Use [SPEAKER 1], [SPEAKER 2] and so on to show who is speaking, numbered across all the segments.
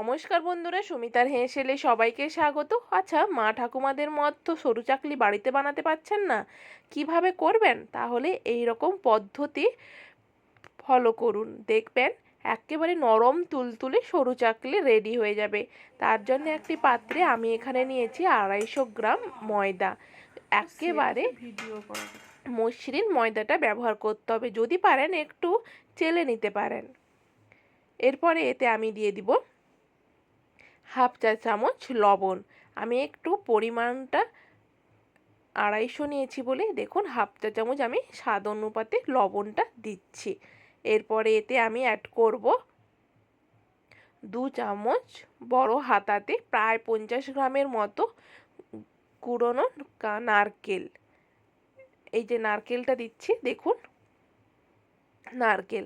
[SPEAKER 1] নমস্কার বন্ধুরা, সুমিতার হেঁসেলে সবাইকে স্বাগত। আচ্ছা, মা ঠাকুমাদের মতো সরু চাকলি বাড়িতে বানাতে পারছেন না? কিভাবে করবেন? তাহলে এই রকম পদ্ধতি ফলো করুন, দেখবেন একেবারে নরম তুলতুলে সরু চাকলি রেডি হয়ে যাবে। তার জন্য একটি পাত্রে আমি এখানে নিয়েছি 250 গ্রাম ময়দা। একেবারে মসৃণ ময়দাটা ব্যবহার করতে হবে, যদি পারেন একটু চেলে নিতে পারেন। এরপরে এতে আমি দিয়ে দিব হাফ চা চামচ লবণ। আমি একটু পরিমাণটা 250 নিয়েছি বলে দেখুন হাফ চা চামচ আমি স্বাদ অনুপাতে লবণটা দিচ্ছি। এরপরে এতে আমি অ্যাড করব 2 চামচ বড় হাতাতে প্রায় 50 গ্রামের মতো কুড়োনো নারকেল। এই যে নারকেলটা দিচ্ছি, দেখুন নারকেল।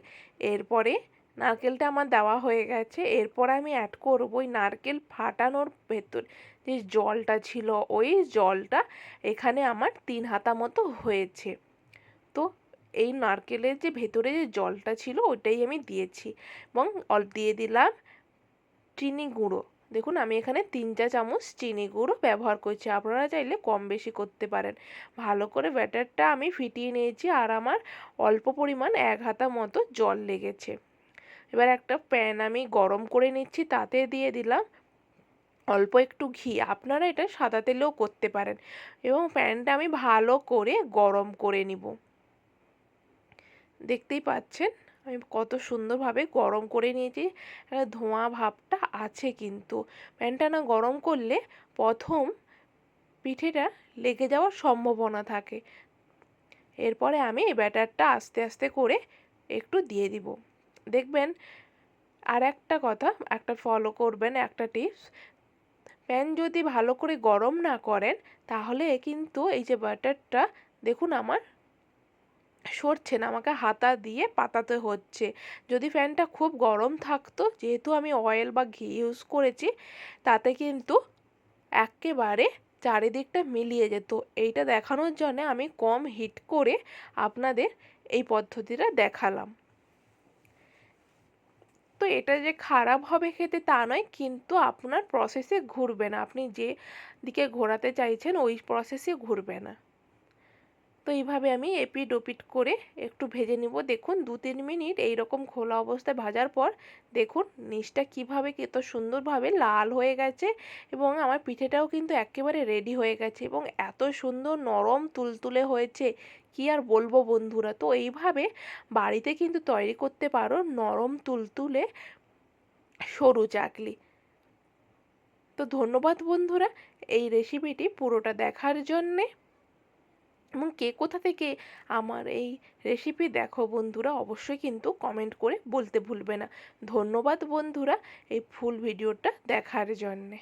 [SPEAKER 1] এরপরে নারকেলটা আমার দেওয়া হয়ে গেছে। এরপর আমি অ্যাড করব ওই নারকেল ফাটানোর ভেতর যে জলটা ছিল, ওই জলটা এখানে আমার 3 হাতা মতো হয়েছে। তো এই নারকেলের যে ভেতরে যে জলটা ছিল ওটাই আমি দিয়েছি এবং দিয়ে দিলাম চিনি গুঁড়ো। দেখুন আমি এখানে 3 চা চামচ চিনি গুঁড়ো ব্যবহার করছি, আপনারা চাইলে কম বেশি করতে পারেন। ভালো করে ব্যাটারটা আমি ফিটিয়ে নিয়েছি আর আমার অল্প পরিমাণ 1 হাতা মতো জল লেগেছে। এবার একটা প্যান আমি গরম করে নিচ্ছি, তাতে দিয়ে দিলাম অল্প একটু ঘি। আপনারা এটা সাদা তেলেও করতে পারেন এবং প্যানটা আমি ভালো করে গরম করে নিব। দেখতেই পাচ্ছেন আমি কত সুন্দরভাবে গরম করে নিয়েছি। ধোঁয়া ভাবটা আছে, কিন্তু প্যানটা না গরম করলে প্রথম পিঠেটা লেগে যাওয়ার সম্ভাবনা থাকে। এরপরে আমি এই ব্যাটারটা আস্তে আস্তে করে একটু দিয়ে দিব। দেখবেন আর একটা কথা, একটা ফলো করবেন, একটা টিপস, প্যান যদি ভালো করে গরম না করেন তাহলে কিন্তু এই যে ব্যাটারটা দেখুন আমার সরছে না, আমাকে হাতা দিয়ে পাতাতে হচ্ছে। যদি ফ্যানটা খুব গরম থাকতো, যেহেতু আমি অয়েল বা ঘি ইউজ করেছি, তাতে কিন্তু একেবারে চারিদিকটা মিলিয়ে যেত। এইটা দেখানোর জন্য আমি কম হিট করে আপনাদের এই পদ্ধতিটা দেখালাম। তো এটা যে খারাপ হবে খেতে তা নয়, কিন্তু আপনার প্রসেসে ঘুরবে না, আপনি যে দিকে ঘোরাতে চাইছেন ওই প্রসেসে ঘুরবে না। তো এইভাবে আমি এপিট ওপিট করে একটু ভেজে নিব। দেখুন 2-3 মিনিট এইরকম খোলা অবস্থায় ভাজার পর দেখুন নিচটা কীভাবে কত সুন্দরভাবে লাল হয়ে গেছে এবং আমার পিঠেটাও কিন্তু একেবারে রেডি হয়ে গেছে এবং এত সুন্দর নরম তুলতুলে হয়েছে কি আর বলবো বন্ধুরা। তো এইভাবে বাড়িতে কিন্তু তৈরি করতে পারো নরম তুলতুলে সরু চাকলি। তো ধন্যবাদ বন্ধুরা এই রেসিপিটি পুরোটা দেখার জন্যে। এবং কে কোথা থেকে আমার এই রেসিপি দেখো বন্ধুরা, অবশ্যই কিন্তু কমেন্ট করে বলতে ভুলবে না। ধন্যবাদ বন্ধুরা এই ফুল ভিডিওটা দেখার জন্যে।